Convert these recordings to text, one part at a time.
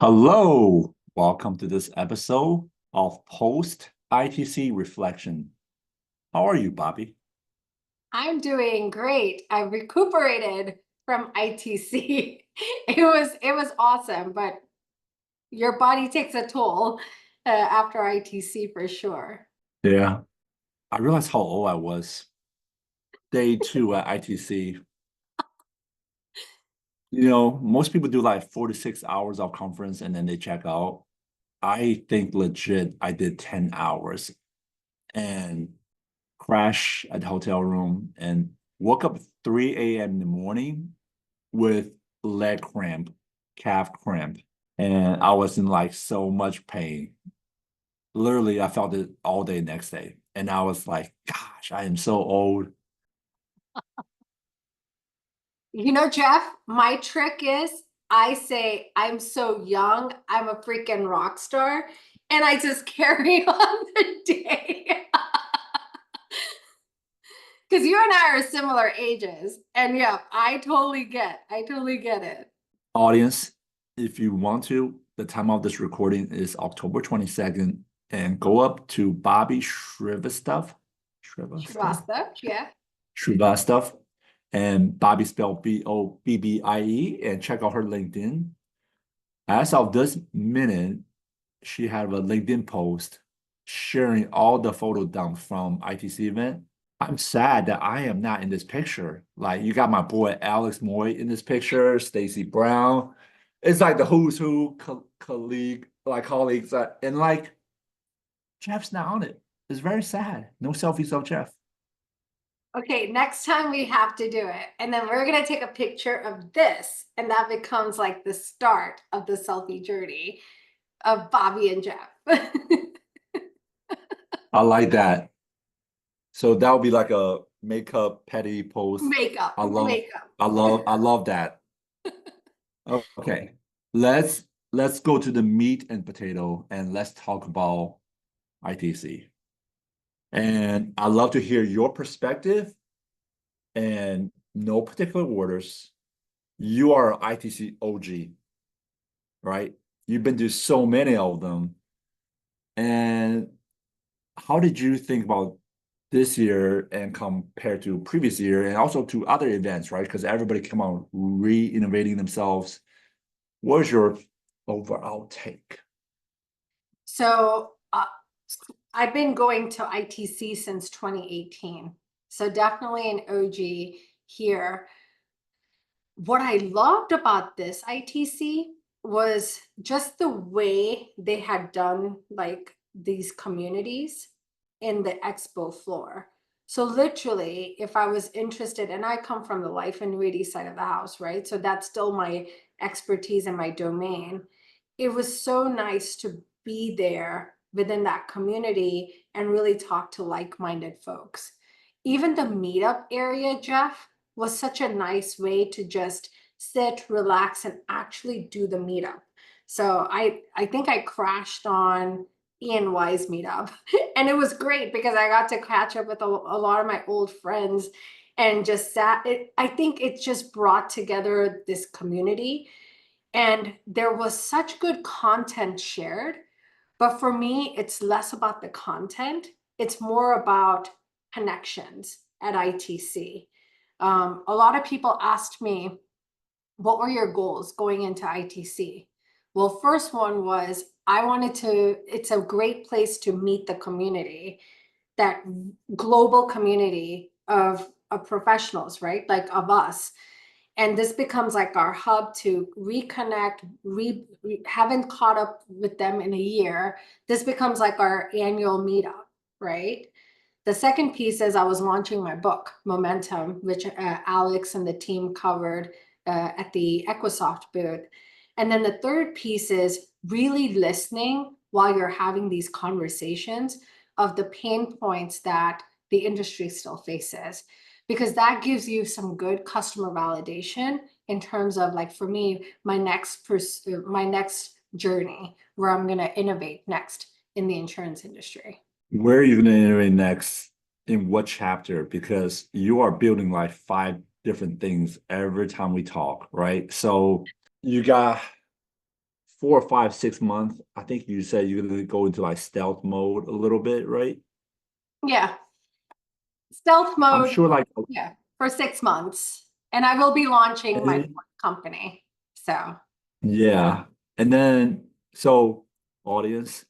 Hello, welcome to this episode of Post-ITC Reflection. How are you, Bobbie? I'm doing great. I recuperated from ITC. It was awesome, but your body takes a toll after ITC for sure. Yeah, I realized how old I was. Day two at ITC. Most people do like 46 hours of conference and then they check out. I think legit I did 10 hours and crash at the hotel room and woke up 3 a.m. in the morning with leg cramp, calf cramp. And I was in like so much pain. Literally, I felt it all day next day. And I was like, gosh, I am so old. Jeff, my trick is I say I'm so young, I'm a freaking rock star, and I just carry on the day. Because you and I are similar ages. And yeah, I totally get it. Audience, if you want to, the time of this recording is October 22nd. And go up to Bobbie Shrivastav. Shrivastav? Shivasta, yeah. Shrivastav. And Bobbie spelled Bobbie, and check out her LinkedIn. As of this minute, she had a LinkedIn post sharing all the photo dumps from ITC event. I'm sad that I am not in this picture. Like you got my boy Alex Moy in this picture, Stacy Brown. It's like the who's who colleagues, and like Jeff's not on it. It's very sad. No selfies of Jeff. Okay, next time we have to do it. And then we're going to take a picture of this. And that becomes like the start of the selfie journey of Bobbie and Jeff. I like that. So that would be like a makeup petty post. Makeup, I love, makeup. I love that. Okay, let's go to the meat and potato and let's talk about ITC. And I'd love to hear your perspective and no particular orders. You are ITC OG, right? You've been to so many of them. And how did you think about this year and compared to previous year and also to other events, right? Because everybody come on re-innovating themselves. What is your overall take? So I've been going to ITC since 2018. So definitely an OG here. What I loved about this ITC was just the way they had done like these communities in the expo floor. So literally, if I was interested, and I come from the life annuity side of the house, right? So that's still my expertise and my domain. It was so nice to be there within that community and really talk to like-minded folks. Even the meetup area, Jeff, was such a nice way to just sit, relax, and actually do the meetup. So I think I crashed on Ian Wise meetup. And it was great because I got to catch up with a lot of my old friends and just sat. I think it just brought together this community. And there was such good content shared. But for me, it's less about the content. It's more about connections at ITC. A lot of people asked me, what were your goals going into ITC? Well, first one was it's a great place to meet the community, that global community of professionals, right? Like of us. And this becomes like our hub to reconnect. We haven't caught up with them in a year. This becomes like our annual meetup, right? The second piece is I was launching my book, Momentum, which Alex and the team covered at the Equisoft booth. And then the third piece is really listening while you're having these conversations of the pain points that the industry still faces, because that gives you some good customer validation in terms of, like, for me, my next journey where I'm going to innovate next in the insurance industry. Where are you going to innovate next? In what chapter? Because you are building like 5 different things every time we talk, right? So you got 4 or 5, 6 months, I think you said you're gonna go into like stealth mode a little bit, right? Yeah, stealth I'm mode, sure like yeah, for 6 months. And I will be launching my and company. So yeah. And then so audience,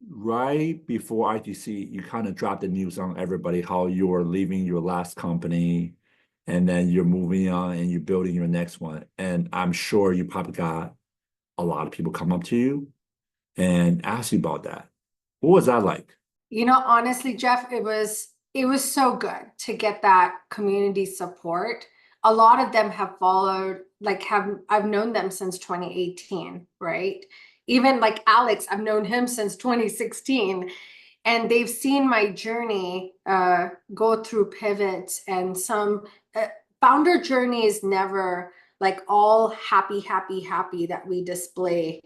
right before ITC, you kind of dropped the news on everybody how you are leaving your last company and then you're moving on and you're building your next one. And I'm sure you probably got a lot of people come up to you and ask you about that. What was that like? honestly, Jeff, it was so good to get that community support. A lot of them have followed, like I've known them since 2018, right? Even like Alex, I've known him since 2016, and they've seen my journey go through pivots, and some founder journey is never like all happy, happy, happy that we display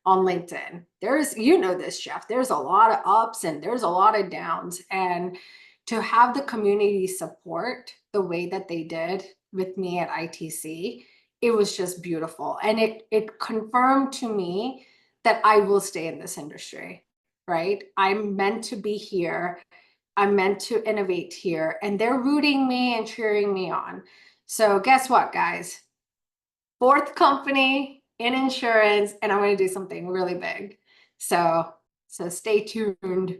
on LinkedIn. There's, this, Jeff, there's a lot of ups and there's a lot of downs. And to have the community support the way that they did with me at ITC, it was just beautiful. And it confirmed to me that I will stay in this industry, right? I'm meant to be here. I'm meant to innovate here. And they're rooting me and cheering me on. So guess what, guys? Fourth company in insurance, and I'm going to do something really big. So stay tuned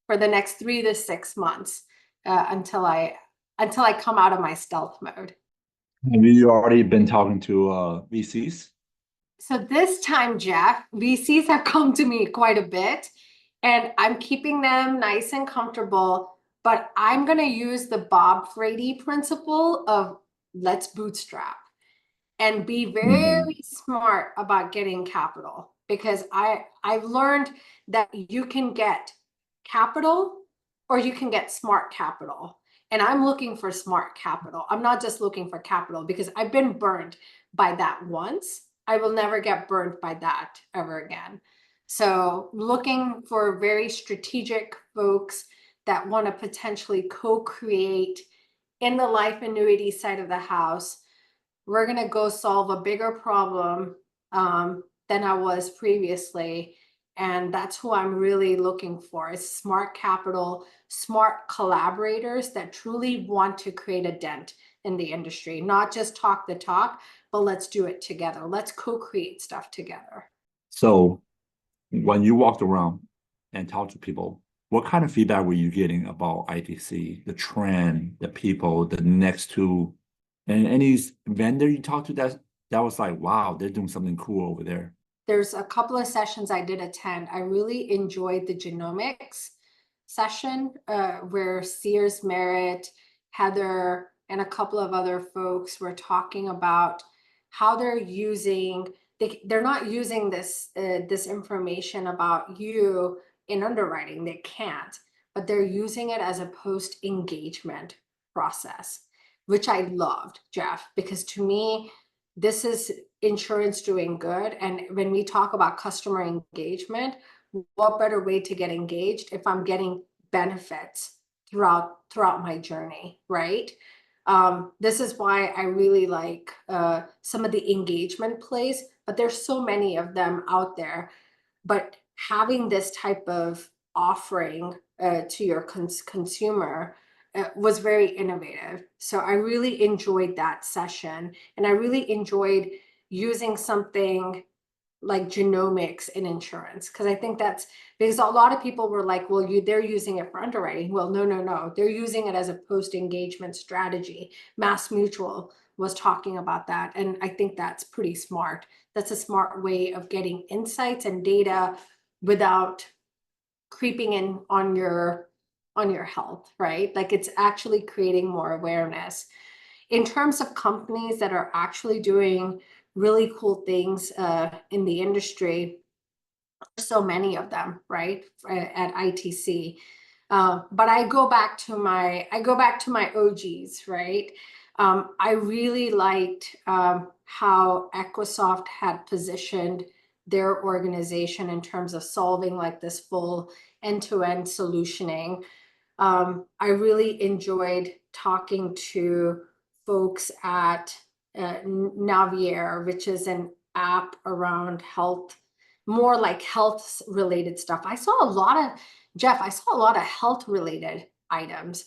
for the next 3 to 6 months until I come out of my stealth mode. Have you already been talking to VCs? So this time, Jeff, VCs have come to me quite a bit, and I'm keeping them nice and comfortable. But I'm going to use the Bob Frady principle of let's bootstrap and be Mhm. very smart about getting capital, because I've learned that you can get capital or you can get smart capital. And I'm looking for smart capital. I'm not just looking for capital because I've been burned by that once. I will never get burned by that ever again. So looking for very strategic folks that want to potentially co-create in the life annuity side of the house. We're going to go solve a bigger problem than I was previously. And that's who I'm really looking for, is smart capital, smart collaborators that truly want to create a dent in the industry, not just talk the talk, but let's do it together. Let's co-create stuff together. So when you walked around and talked to people, what kind of feedback were you getting about ITC, the trend, the people, the next two, and any vendor you talked to that was like, wow, they're doing something cool over there. There's a couple of sessions I did attend. I really enjoyed the genomics session where Sears Merritt, Heather, and a couple of other folks were talking about how they're using, they're not using this information about you in underwriting. They can't, but they're using it as a post-engagement process, which I loved, Jeff, because to me, this is insurance doing good. And when we talk about customer engagement, what better way to get engaged if I'm getting benefits throughout my journey, right? This is why I really like some of the engagement plays, but there's so many of them out there. But having this type of offering to your consumer was very innovative. So I really enjoyed that session, and I really enjoyed using something like genomics in insurance, because I think that's because a lot of people were like, well, they're using it for underwriting. Well, no, no, no, they're using it as a post-engagement strategy. Mass Mutual was talking about that, and I think that's pretty smart. That's a smart way of getting insights and data without creeping in on your health, right? Like it's actually creating more awareness. In terms of companies that are actually doing really cool things in the industry, so many of them, right, at ITC. But I go back to my OGs, right? I really liked how Equisoft had positioned their organization in terms of solving like this full end-to-end solutioning. I really enjoyed talking to folks at Navier, which is an app around health more like health related stuff. I saw a lot of, Jeff, I saw a lot of health related items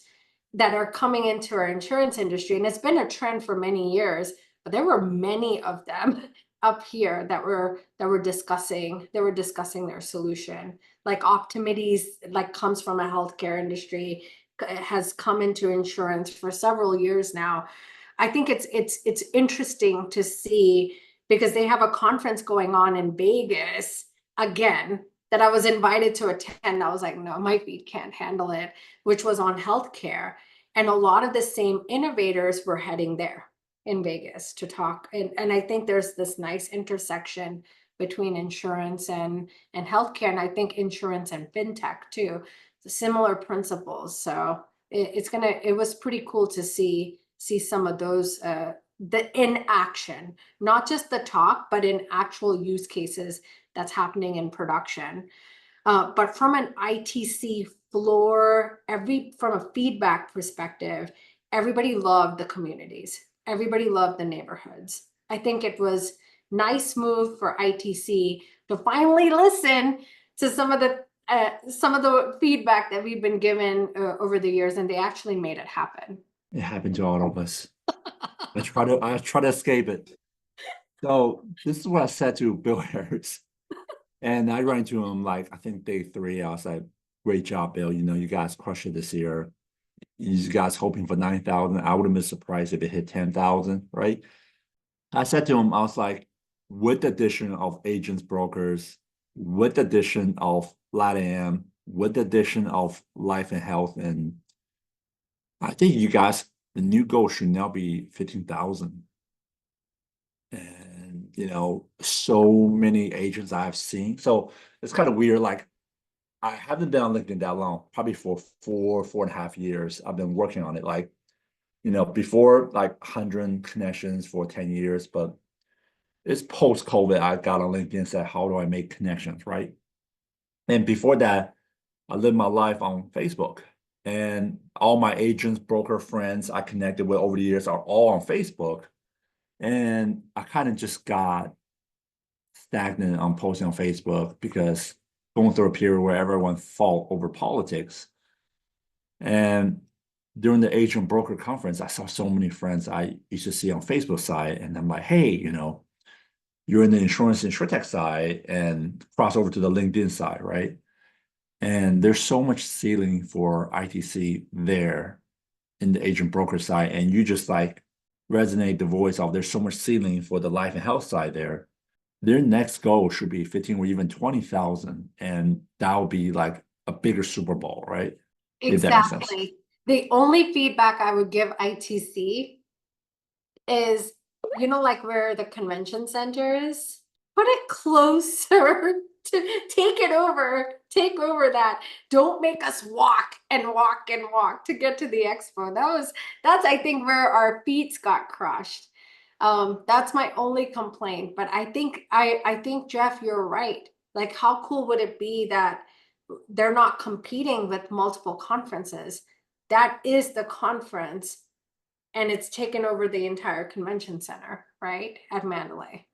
that are coming into our insurance industry. And it's been a trend for many years, but there were many of them up here that were discussing, their solution. Like Optimities, like comes from a healthcare industry, has come into insurance for several years now. I think it's interesting to see, because they have a conference going on in Vegas again that I was invited to attend. I was like, no, my feet can't handle it, which was on healthcare. And a lot of the same innovators were heading there in Vegas to talk. And I think there's this nice intersection between insurance and healthcare. And I think insurance and fintech too, similar principles. So it was pretty cool to see some of those, the in action, not just the talk, but in actual use cases that's happening in production. But from an ITC floor, from a feedback perspective, everybody loved the communities. Everybody loved the neighborhoods. I think it was nice move for ITC to finally listen to some of the feedback that we've been given over the years, and they actually made it happen. It happened to all of us. I try to escape it. So this is what I said to Bill Harris. And I ran into him like, I think day 3. I was like, great job, Bill. You guys crushed it this year. You guys hoping for 9,000. I wouldn't be surprised if it hit 10,000, right? I said to him, I was like, with the addition of agents, brokers, with the addition of LATAM, with the addition of life and health, and I think you guys, the new goal should now be 15,000. And so many agents I've seen. So it's kind of weird. Like, I haven't been on LinkedIn that long, probably for 4.5 years. I've been working on it. Like, before, like 100 connections for 10 years, but it's post-COVID. I got on LinkedIn and said, how do I make connections, right? And before that, I lived my life on Facebook. And all my agents, broker friends I connected with over the years are all on Facebook. And I kind of just got stagnant on posting on Facebook because going through a period where everyone fought over politics. And during the agent broker conference, I saw so many friends I used to see on Facebook side. And I'm like, hey, you're in the InsurTech side, and cross over to the LinkedIn side, right? And there's so much ceiling for ITC there in the agent broker side. And you just like resonate the voice of there's so much ceiling for the life and health side there. Their next goal should be 15 or even 20,000. And that would be like a bigger Super Bowl, right? If that makes sense. Exactly. The only feedback I would give ITC is, like where the convention center is, put it closer to take over that. Don't make us walk and walk and walk to get to the expo. That's I think where our feet got crushed. That's my only complaint. But I think Jeff, you're right. Like, how cool would it be that they're not competing with multiple conferences? That is the conference, and it's taken over the entire convention center, right? At Mandalay.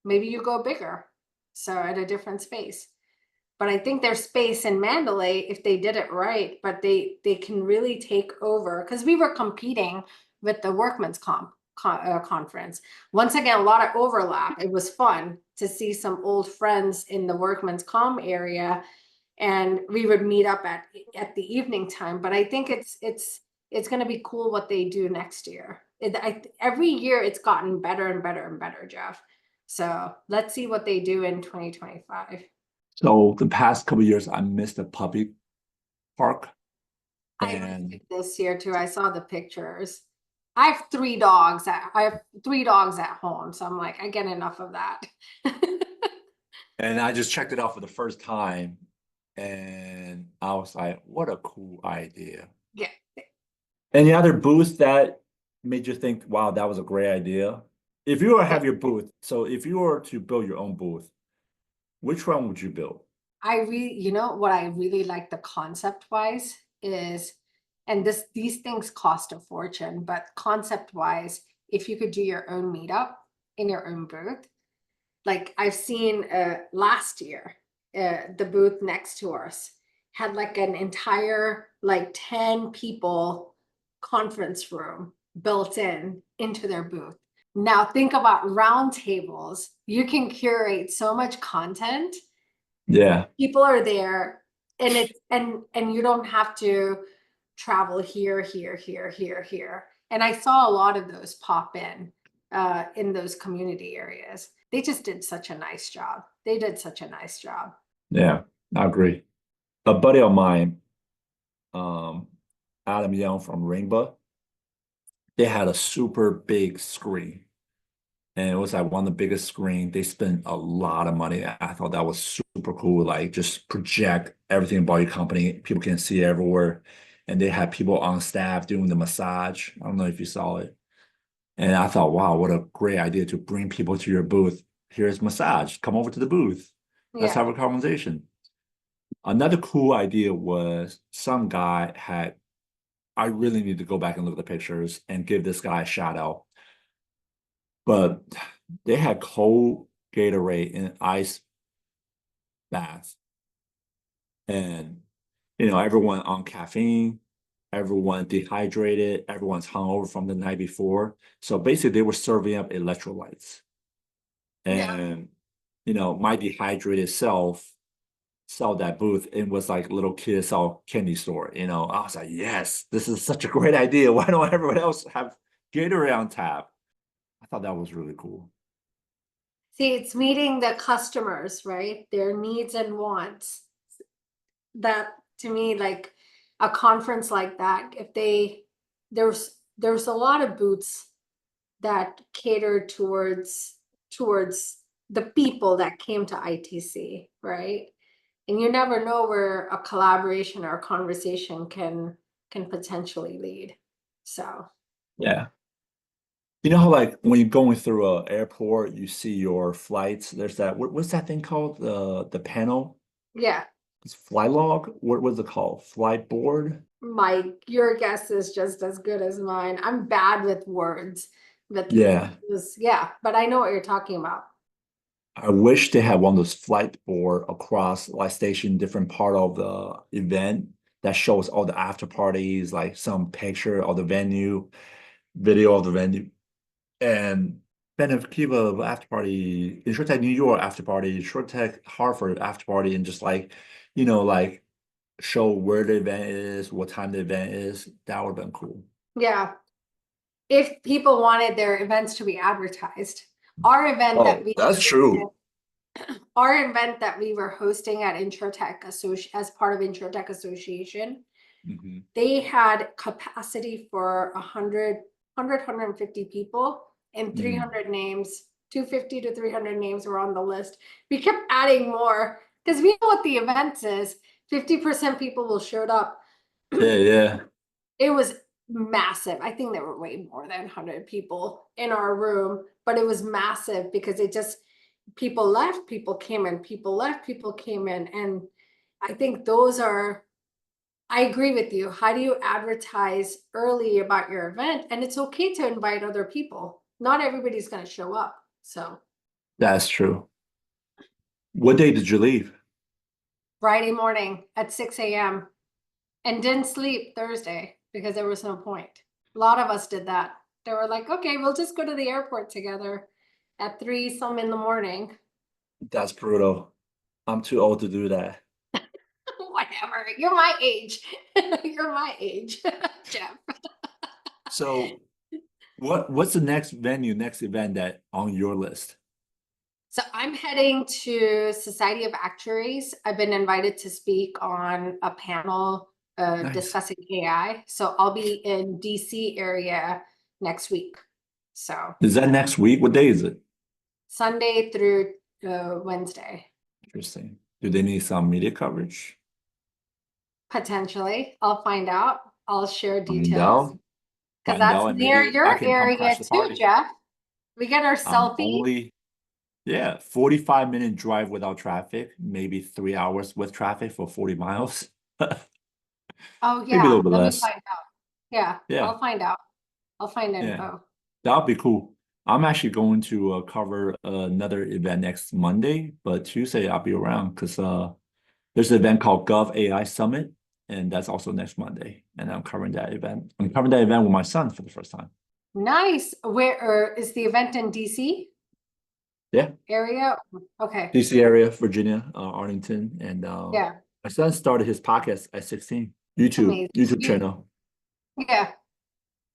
Maybe you go bigger, so at a different space. But I think there's space in Mandalay if they did it right, but they can really take over, because we were competing with the Workman's conference. Once again, a lot of overlap. It was fun to see some old friends in the Workman's Com area, and we would meet up at the evening time. But I think it's going to be cool what they do next year. Every year it's gotten better and better and better, Jeff. So let's see what they do in 2025. So the past couple of years, I missed the puppy park. I missed it this year too. I saw the pictures. I have 3 dogs. I have 3 dogs at home, so I'm like, I get enough of that. And I just checked it out for the first time, and I was like, what a cool idea. Yeah. Any other booths that made you think, wow, that was a great idea? If you were to have your booth, so if you were to build your own booth, which one would you build? What I really like the concept wise is, and these things cost a fortune, but concept wise, if you could do your own meetup in your own booth, like I've seen last year, the booth next to us had like an entire like 10 people conference room built in into their booth. Now think about round tables. You can curate so much content. Yeah. People are there, and it's and you don't have to travel here, here, here, here, here. And I saw a lot of those pop in those community areas. They just did such a nice job. They did such a nice job. Yeah, I agree. A buddy of mine, um, Adam Young from Rainbow, they had a super big screen. And it was like one of the biggest screen. They spent a lot of money. I thought that was super cool. Like just project everything about your company. People can see it everywhere. And they had people on staff doing the massage. I don't know if you saw it. And I thought, wow, what a great idea to bring people to your booth. Here's massage. Come over to the booth. Let's Yeah. have a conversation. Another cool idea was some guy had, I really need to go back and look at the pictures and give this guy a shout out. But they had cold Gatorade and ice baths. And, everyone on caffeine, everyone dehydrated, everyone's hungover from the night before. So basically, they were serving up electrolytes. Yeah. And, my dehydrated self saw that booth. It was like little kids saw candy store. I was like, yes, this is such a great idea. Why don't everyone else have Gatorade on tap? I thought that was really cool. See, it's meeting the customers, right? Their needs and wants. That to me, like a conference like that, if there's a lot of booths that cater towards the people that came to ITC, right? And you never know where a collaboration or a conversation can potentially lead. So Yeah. You know how like when you're going through an airport, you see your flights. There's that what's that thing called? The panel? yeah, It's flight log? What was it called? Flight board? your guess is just as good as mine. I'm bad with words, but Yeah. yeah, but I know what you're talking about. I wish they had one of those flight board across like station different part of the event that shows all the after parties, like some picture of the venue, video of the venue, and Kiva after party, InsurTech New York after party, InsurTech Hartford after party, and just like, like show where the event is, what time the event is. That would have been cool. Yeah. If people wanted their events to be advertised. Our event that Oh, we that's true. our event that we were hosting at InsurTech as part of InsurTech Association, Mhm. they had capacity for 150 people and Mm. 300 names. 250 to 300 names were on the list. We kept adding more because we know what the event is. 50% people will showed up. Yeah, yeah. It was massive. I think there were way more than 100 people in our room, but it was massive because it just people left, people came in, people left, people came in. And I think those are, I agree with you. How do you advertise early about your event? And it's okay to invite other people. Not everybody's going to show up. So That's true. What day did you leave? Friday morning at 6 a.m. and didn't sleep Thursday because there was no point. A lot of us did that. They were like, okay, we'll just go to the airport together at 3 some in the morning. That's brutal. I'm too old to do that. Whatever. You're my age. You're my age, Jeff. So what's the next venue, next event that on your list? So I'm heading to Society of Actuaries. I've been invited to speak on a panel Nice. discussing AI. So I'll be in DC area next week. So Is that next week? What day is it? Sunday through Wednesday. Interesting. Do they need some media coverage? Potentially. I'll find out. I'll share Find details out. because Find that's out, and near maybe I your can come crash area the too, party. Jeff. We get our I'm selfie. only, yeah, 45-minute drive without traffic, maybe 3 hours with traffic for 40 miles. Oh Maybe a yeah, little bit let me less. find out. Yeah, Yeah, I'll find out. I'll find yeah. info. That would be cool. I'm actually going to cover another event next Monday, but Tuesday I'll be around because there's an event called Gov AI Summit, and that's also next Monday. And I'm covering that event. I'm covering that event with my son for the first time. Nice. Where is the event in DC Yeah, area? Okay. DC area, Virginia, Arlington, and Yeah. my son started his podcast at 16. YouTube Amazing. YouTube channel. Yeah.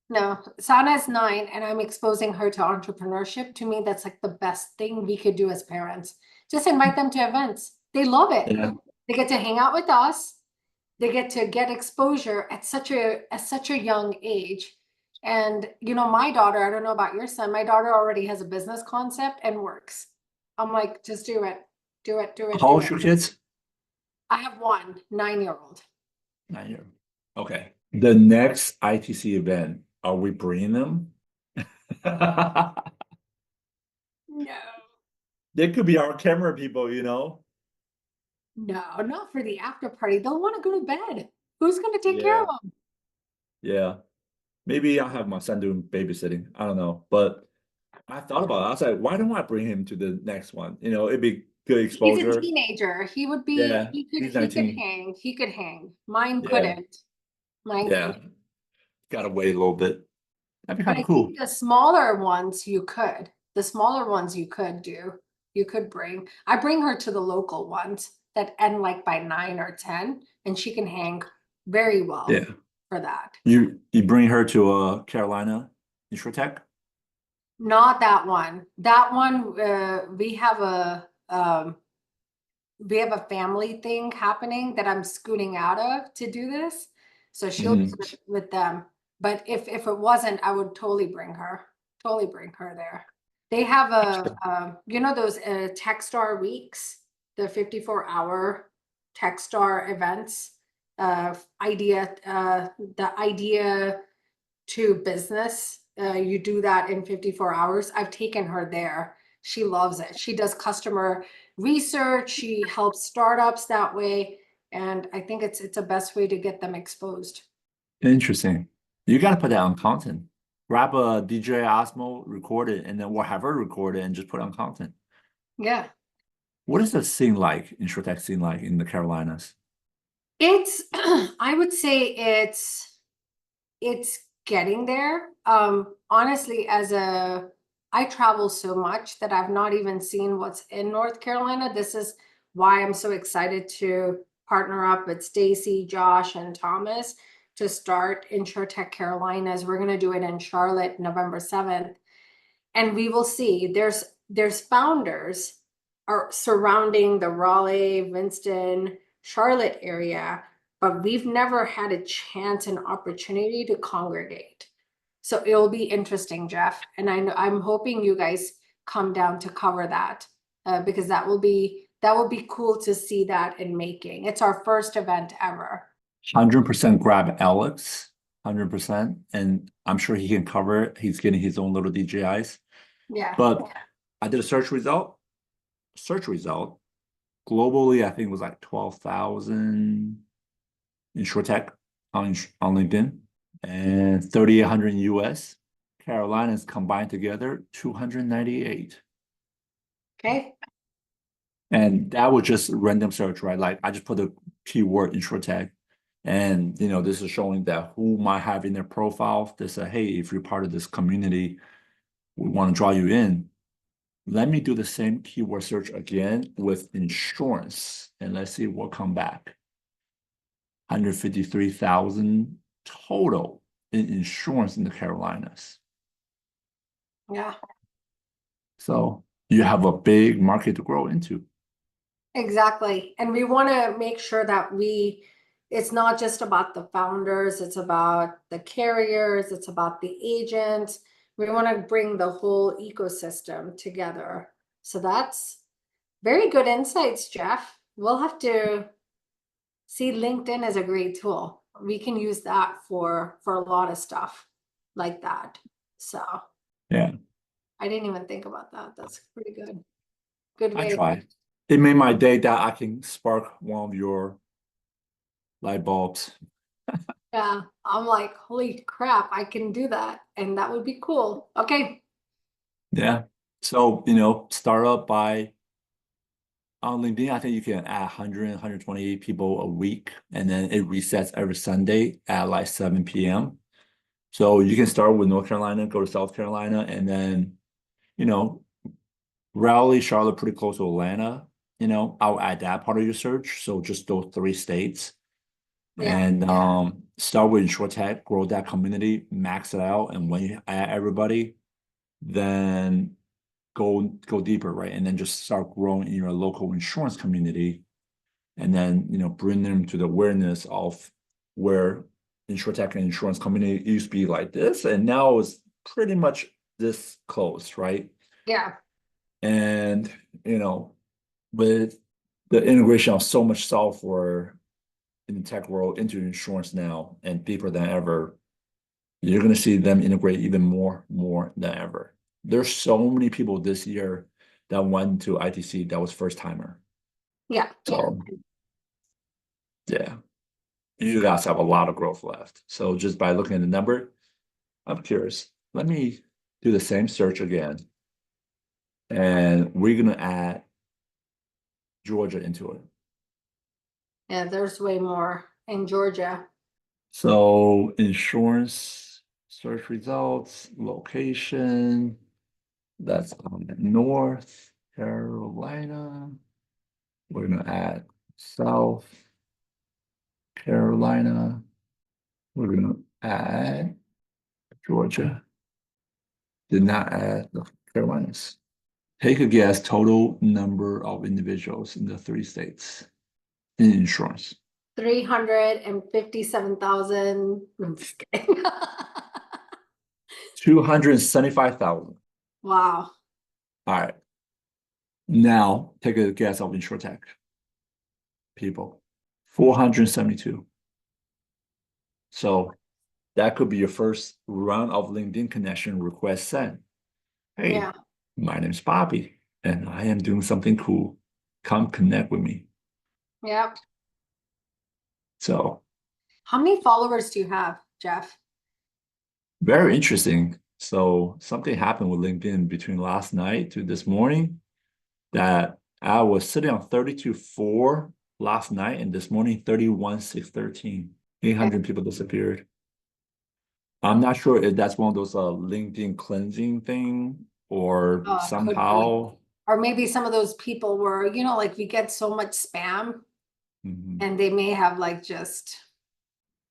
No, Sana's 9 and I'm exposing her to entrepreneurship. To me, that's like the best thing we could do as parents. Just invite them to events. They love it. Yeah, They get to hang out with us. They get to get exposure at such a young age. And my daughter, I don't know about your son, my daughter already has a business concept and works. I'm like, just do it. Do it, do it, how do old it. your kids? I have one 9-year-old. 9 years. Okay. The next ITC event, are we bringing them? No. They could be our camera people, you know? No, not for the after party. They'll want to go to bed. Who's going to take care Yeah, of them? yeah. Maybe I'll have my son doing babysitting. I don't know. But I thought about it. I was like, why don't I bring him to the next one? You know, it'd be good He's a exposure. teenager. He would be, Yeah, he could, he's he could 19. hang. He could hang. Mine Yeah, couldn't. Mine yeah. couldn't. Gotta wait a little bit. That'd be But kind I of cool. think the smaller ones you could. The smaller ones you could do. You could bring. I bring her to the local ones that end like by 9 or 10, and she can hang very well Yeah. for that. You bring her to Carolina InsurTech? Not that one. That one, we have a family thing happening that I'm scooting out of to do this. So she'll be Hmm. with them. But if it wasn't, I would totally bring her. Totally bring her there. They have those Techstar weeks, the 54-hour Techstar events, the idea to business. You do that in 54 hours. I've taken her there. She loves it. She does customer research. She helps startups that way. And I think it's the best way to get them exposed. Interesting. You gotta put that on content. Grab a DJ Osmo, record it, and then we'll have her record it and just put it on content. Yeah. What is the scene like, InsurTech scene like in the Carolinas? It's I would say it's getting there. Honestly, I travel so much that I've not even seen what's in North Carolina. This is why I'm so excited to partner up with Stacy, Josh, and Thomas to start InsurTech Carolinas. We're going to do it in Charlotte, November 7th. And we will see. There's founders are surrounding the Raleigh, Winston, Charlotte area, but we've never had a chance and opportunity to congregate. So it'll be interesting, Jeff. And I'm hoping you guys come down to cover that because that will be cool to see that in making. It's our first event ever. 100% grab Alex, 100%. And I'm sure he can cover it. He's getting his own little DJIs. Yeah. But I did a search result. Globally, I think it was like 12,000 InsurTech on LinkedIn and 3,800 in US. Carolinas combined together, 298. Okay. And that was just random search, right? Like I just put the keyword InsurTech, and this is showing that who might have in their profile. They say, hey, if you're part of this community, we want to draw you in. Let me do the same keyword search again with insurance, and let's see what come back. 153,000 total in insurance in the Carolinas. Yeah. So you have a big market to grow into. Exactly. And we want to make sure that it's not just about the founders, it's about the carriers, it's about the agents. We want to bring the whole ecosystem together. So that's very good insights, Jeff. We'll have to see LinkedIn as a great tool. We can use that for a lot of stuff like that. So Yeah, I didn't even think about that. That's pretty good. Good I way. try. It made my day that I can spark one of your light bulbs. Yeah, I'm like, holy crap, I can do that. And that would be cool. Okay. Yeah. So, start up by on LinkedIn. I think you can add 100, 120 people a week, and then it resets every Sunday at like 7 p.m. So you can start with North Carolina, go to South Carolina, and then, you know, Raleigh, Charlotte, pretty close to Atlanta. I'll add that part of your search. So just those three states. Yeah, And start with InsurTech, grow that community, max it out. And when you add everybody, then go deeper, right? And then just start growing in your local insurance community. And then, bring them to the awareness of where InsurTech and insurance community used to be like this. And now it's pretty much this close, right? yeah, And, with the integration of so much software in the tech world into insurance now and deeper than ever, you're going to see them integrate even more than ever. There's so many people this year that went to ITC that was first timer. yeah. So yeah, you guys have a lot of growth left. So just by looking at the number, I'm curious. Let me do the same search again. And we're going to add Georgia into it. Yeah, there's way more in Georgia. So insurance, search results, location, that's on North Carolina. We're gonna add South Carolina. We're gonna add Georgia. Did not add the Carolinas. Take a guess, total number of individuals in the three states in insurance. 357,000. I'm just kidding. 275,000. Wow. All right. Now take a guess of InsurTech people. 472. So that could be your first round of LinkedIn connection request sent. Hey, Yeah. my name's Bobbie, and I am doing something cool. Come connect with me. Yep. So How many followers do you have, Jeff? very interesting. So something happened with LinkedIn between last night to this morning that I was sitting on 32.4 last night, and this morning 31,613. 800 people disappeared. I'm not sure if that's one of those LinkedIn cleansing thing or Could be. somehow. Or maybe some of those people were, like we get so much spam Mhm. and they may have like just.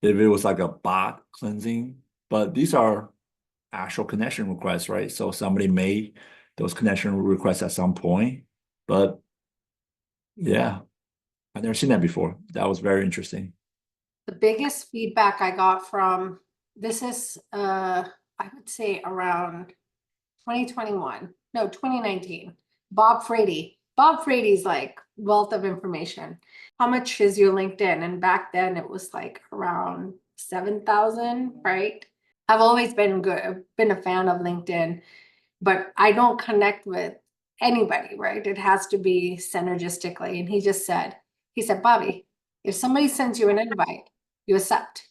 If it was like a bot cleansing, but these are actual connection requests, right? So somebody made those connection requests at some point, but yeah, I've never seen that before. That was very interesting. The biggest feedback I got from this is I would say around 2021, no, 2019. Bob Frady. Bob Frady's like wealth of information. How much is your LinkedIn? And back then it was like around 7,000, right? I've always been a fan of LinkedIn, but I don't connect with anybody, right? It has to be synergistically. And he said, Bobbie, if somebody sends you an invite, you accept.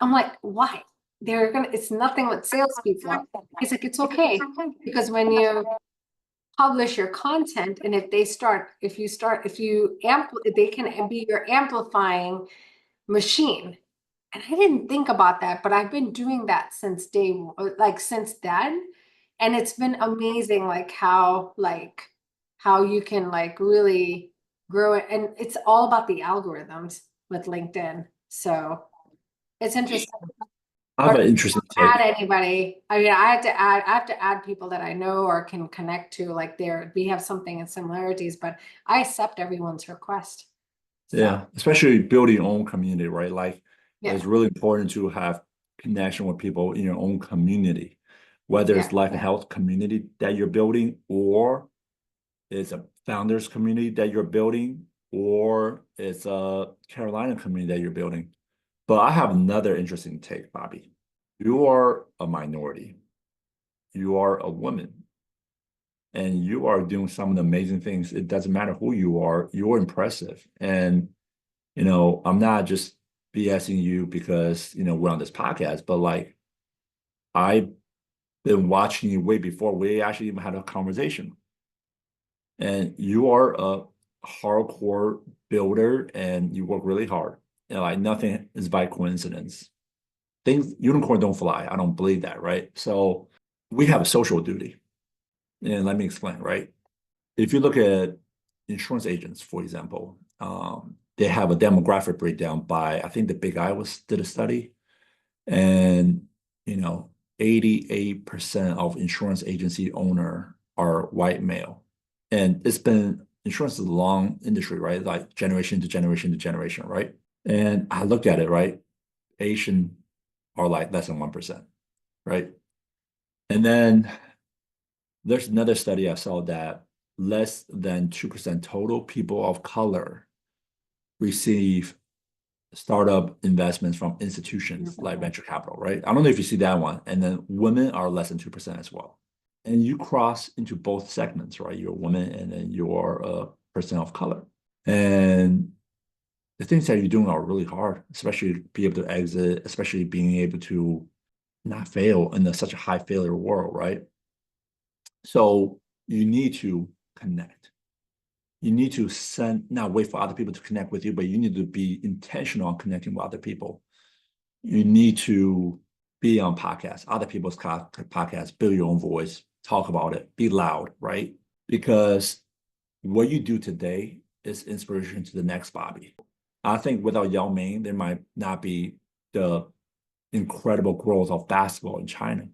I'm like, why? It's nothing with salespeople. He's like, it's okay. Because when you publish your content, and they can be your amplifying machine. And I didn't think about that, but I've been doing that since then. And it's been amazing, how you can really grow it. And it's all about the algorithms with LinkedIn. So it's interesting. I have But an interesting add take. anybody. I mean, I have to add people that I know or can connect to, we have something in similarities, but I accept everyone's request. So Yeah, especially building your own community, right? Like yeah, it's really important to have connection with people in your own community, whether yeah, it's life and health community that you're building, or it's a founders community that you're building, or it's a Carolina community that you're building. But I have another interesting take, Bobbie. You are a minority. You are a woman, and you are doing some of the amazing things. It doesn't matter who you are, you're impressive. And I'm not just BSing you because, we're on this podcast, but like I been watching you way before we actually even had a conversation. And you are a hardcore builder and you work really hard. And like nothing is by coincidence. Things unicorn don't fly. I don't believe that, right? So we have a social duty. And let me explain, right? If you look at insurance agents, for example, they have a demographic breakdown by, I think the Big I did a study, and 88% of insurance agency owner are white male. And it's been insurance is a long industry, right? Like generation to generation to generation, right? And I looked at it, right? Asian are like less than 1%, right? And then there's another study I saw that less than 2% total people of color receive startup investments from institutions like venture capital, right? I don't know if you see that one. And then women are less than 2% as well. And you cross into both segments, right? You're a woman and then you're a person of color. And the things that you're doing are really hard, especially to be able to exit, especially being able to not fail in such a high failure world, right? So you need to connect. You need to not wait for other people to connect with you, but you need to be intentional on connecting with other people. You need to be on podcasts, other people's podcasts, build your own voice, talk about it, be loud, right? Because what you do today is inspiration to the next Bobbie. I think without Yao Ming, there might not be the incredible growth of basketball in China.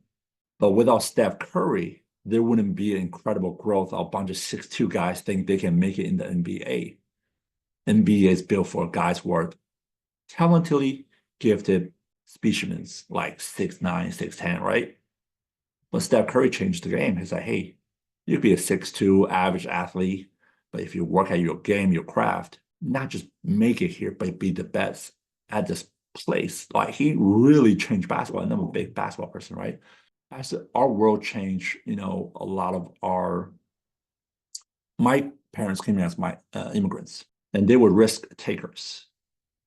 But without Steph Curry, there wouldn't be incredible growth of a bunch of 6'2" guys think they can make it in the NBA. NBA is built for guys who are talented, gifted specimens like 6'9", 6'10", right? But Steph Curry changed the game. He's like, hey, you could be a 6'2" average athlete, but if you work at your game, your craft, not just make it here, but be the best at this place. Like he really changed basketball. And I'm a big basketball person, right? As our world changed, a lot of my parents came in as my immigrants, and they were risk takers.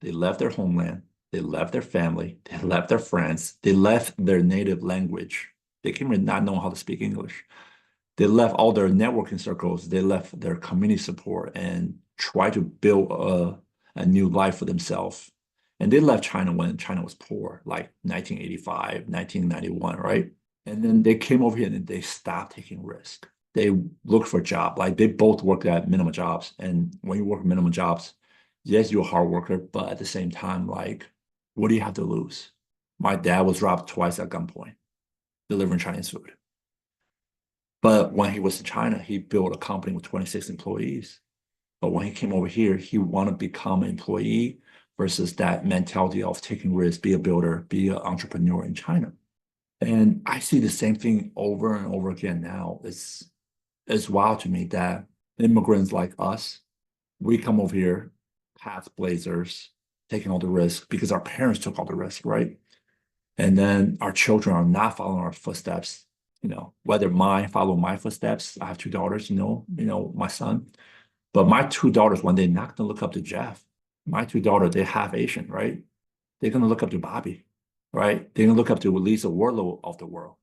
They left their homeland, they left their family, they left their friends, they left their native language. They came in not knowing how to speak English. They left all their networking circles, they left their community support and tried to build a new life for themselves. And they left China when China was poor, like 1985, 1991, right? And then they came over here and they stopped taking risk. They looked for a job. Like they both worked at minimum jobs. And when you work minimum jobs, yes, you're a hard worker, but at the same time, like, what do you have to lose? My dad was robbed twice at gunpoint, delivering Chinese food. But when he was in China, he built a company with 26 employees. But when he came over here, he wanted to become an employee versus that mentality of taking risks, be a builder, be an entrepreneur in China. And I see the same thing over and over again now. It's wild to me that immigrants like us, we come over here, path blazers, taking all the risk because our parents took all the risk, right? And then our children are not following our footsteps. Whether mine follow my footsteps. I have two daughters, my son. But my two daughters, when they're not gonna look up to Jeff, my two daughters, they're half Asian, right? They're gonna look up to Bobbie, right? They're gonna look up to Lisa Warlow of the world.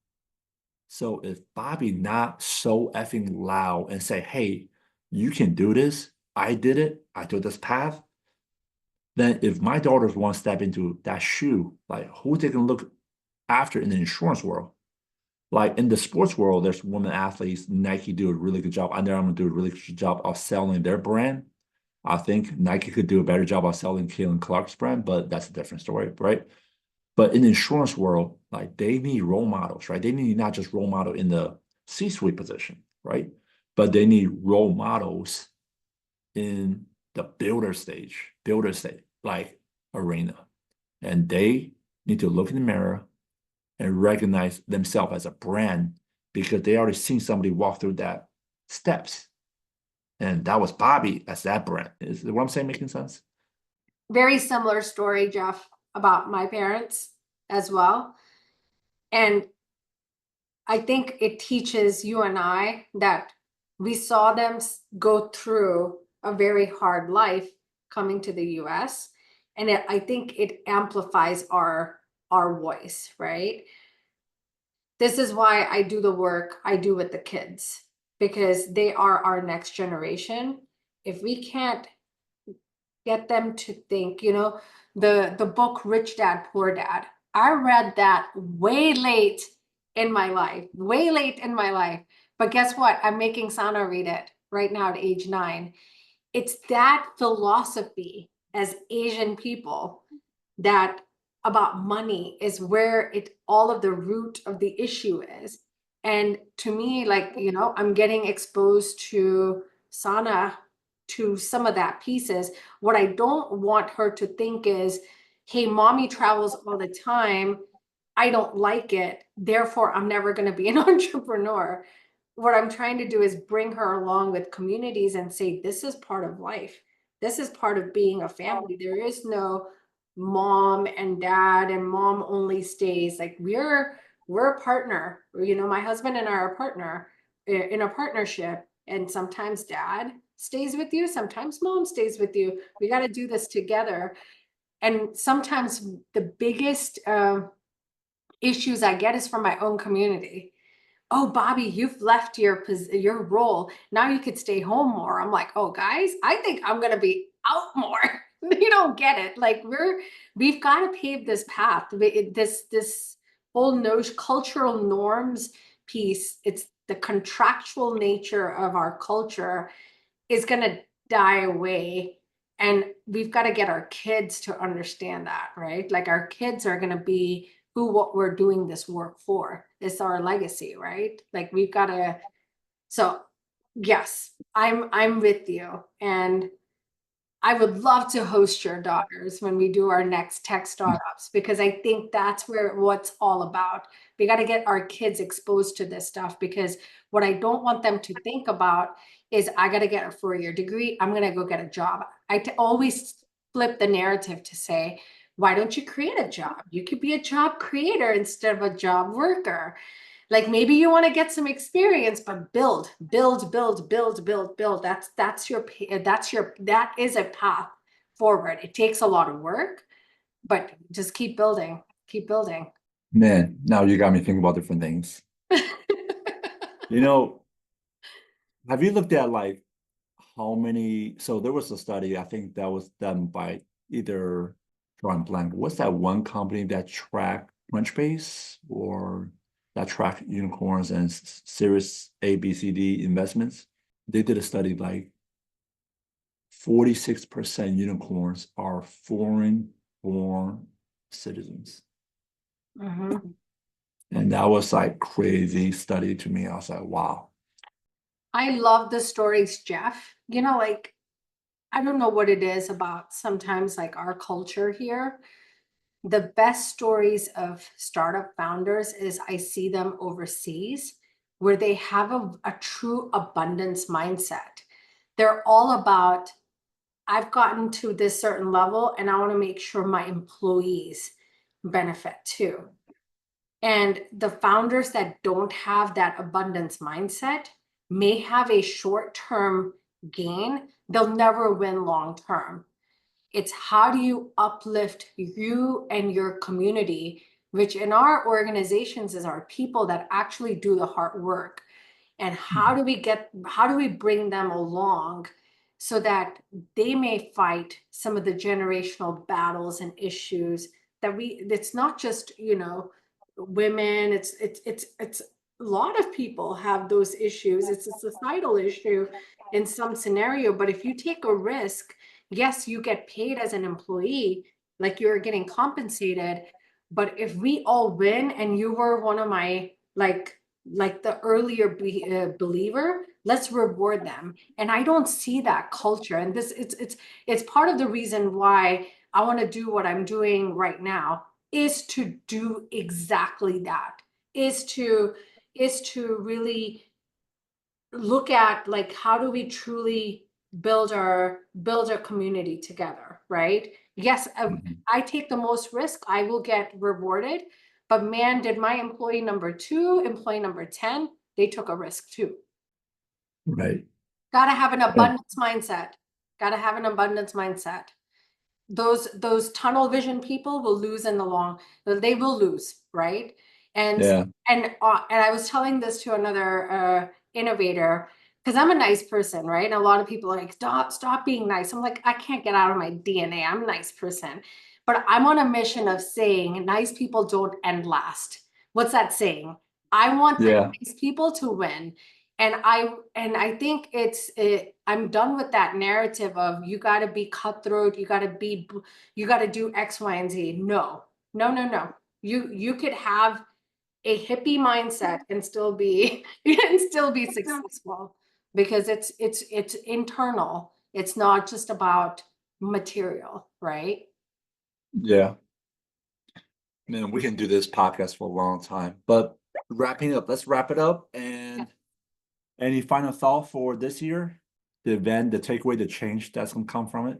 So if Bobbie not so effing loud and say, hey, you can do this, I did it, I took this path, then if my daughters want to step into that shoe, like who they can look after in the insurance world? Like in the sports world, there's women athletes, Nike do a really good job. Under Armour do a really good job of selling their brand. I think Nike could do a better job of selling Caitlin Clark's brand, but that's a different story, right? But in the insurance world, like they need role models, right? They need not just role model in the C-suite position, right? But they need role models in the builder stage, like arena. And they need to look in the mirror and recognize themselves as a brand because they already seen somebody walk through that steps. And that was Bobbie as that brand. Is what I'm saying making sense? Very similar story, Jeff, about my parents as well. And I think it teaches you and I that we saw them go through a very hard life coming to the US. And I think it amplifies our voice, right? This is why I do the work I do with the kids, because they are our next generation. If we can't get them to think, the book Rich Dad, Poor Dad, I read that way late in my life, way late in my life. But guess what? I'm making Sana read it right now at age 9. It's that philosophy as Asian people that about money is where it all of the root of the issue is. And to me, like, I'm getting exposed to Sana, to some of that pieces. What I don't want her to think is, hey, mommy travels all the time, I don't like it, therefore I'm never going to be an entrepreneur. What I'm trying to do is bring her along with communities and say, this is part of life. This is part of being a family. There is no mom and dad and mom only stays. Like we're a partner. My husband and I are a partner in a partnership. And sometimes dad stays with you, sometimes mom stays with you. We got to do this together. And sometimes the biggest issues I get is from my own community. Oh, Bobbie, you've left your role. Now you could stay home more. I'm like, oh, guys, I think I'm gonna be out more. You don't get it. Like we've got to pave this path. This whole cultural norms piece. It's the contractual nature of our culture is gonna die away. And we've got to get our kids to understand that, right? Like our kids are gonna be what we're doing this work for. It's our legacy, right? Like we've got to. So yes, I'm with you, and I would love to host your daughters when we do our next tech startups, because I think that's where what's all about. We got to get our kids exposed to this stuff, because what I don't want them to think about is I got to get a 4-year degree, I'm going to go get a job. Always flip the narrative to say, why don't you create a job? You could be a job creator instead of a job worker. Like maybe you want to get some experience, but build. That is a path forward. It takes a lot of work, but just keep building, keep building. Man, now you got me thinking about different things. You know, have you looked at like how many? So there was a study, I think that was done by either drawing blank. What's that one company that tracked Crunchbase or that tracked unicorns and Series A, B, C, D investments? They did a study like 46% unicorns are foreign-born citizens. And that was like crazy study to me. I was like, wow. I love the stories, Jeff. Like, I don't know what it is about sometimes like our culture here. The best stories of startup founders is I see them overseas where they have a true abundance mindset. They're all about, I've gotten to this certain level and I want to make sure my employees benefit too. And the founders that don't have that abundance mindset may have a short-term gain. They'll never win long-term. It's how do you uplift you and your community, which in our organizations is our people that actually do the hard work. And how do we bring them along so that they may fight some of the generational battles and issues that it's not just, women, it's a lot of people have those issues. It's a societal issue in some scenario, but if you take a risk, yes, you get paid as an employee, like you're getting compensated. But if we all win and you were one of my, like the earlier believer, let's reward them. And I don't see that culture. And it's part of the reason why I want to do what I'm doing right now, is to do exactly that, is to really look at like how do we truly build our community together, right? Yes, I take the most risk, I will get rewarded, but man, did my employee number 2, employee number 10, they took a risk too. Right. Got to have an abundance mindset. Got to have an abundance mindset. Those tunnel vision people will lose in the long, they will lose, right? And Yeah. and I was telling this to another innovator, because I'm a nice person, right? And a lot of people are like, stop being nice. I'm like, I can't get out of my DNA. I'm a nice person. But I'm on a mission of saying nice people don't end last. What's that saying? I want the Yeah. nice people to win. And I think I'm done with that narrative of you got to be cutthroat, you got to do X, Y, and Z. No, no, no, no. You could have a hippie mindset and still be and still be successful, because it's internal. It's not just about material, right? Yeah. Man, we can do this podcast for a long time. But wrapping up, let's wrap it up. And any final thought for this year? The event, the takeaway, the change that's gonna come from it?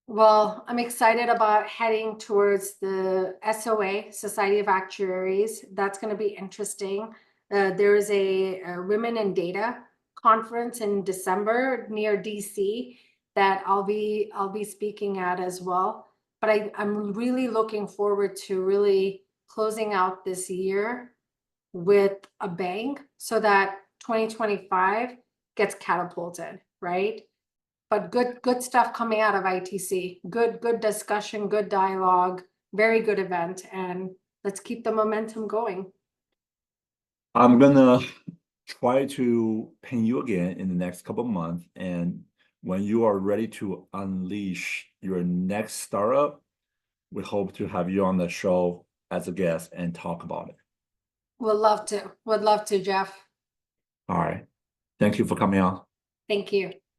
Well, I'm excited about heading towards the SOA, Society of Actuaries. That's going to be interesting. There is a Women in Data conference in December near DC that I'll be speaking at as well. But I'm really looking forward to really closing out this year with a bang, so that 2025 gets catapulted, right? But good stuff coming out of ITC. Good discussion, good dialogue, very good event, and let's keep the momentum going. I'm gonna try to ping you again in the next couple of months. And when you are ready to unleash your next startup, we hope to have you on the show as a guest and talk about it. Would love to, Jeff. All right. Thank you for coming on. Thank you.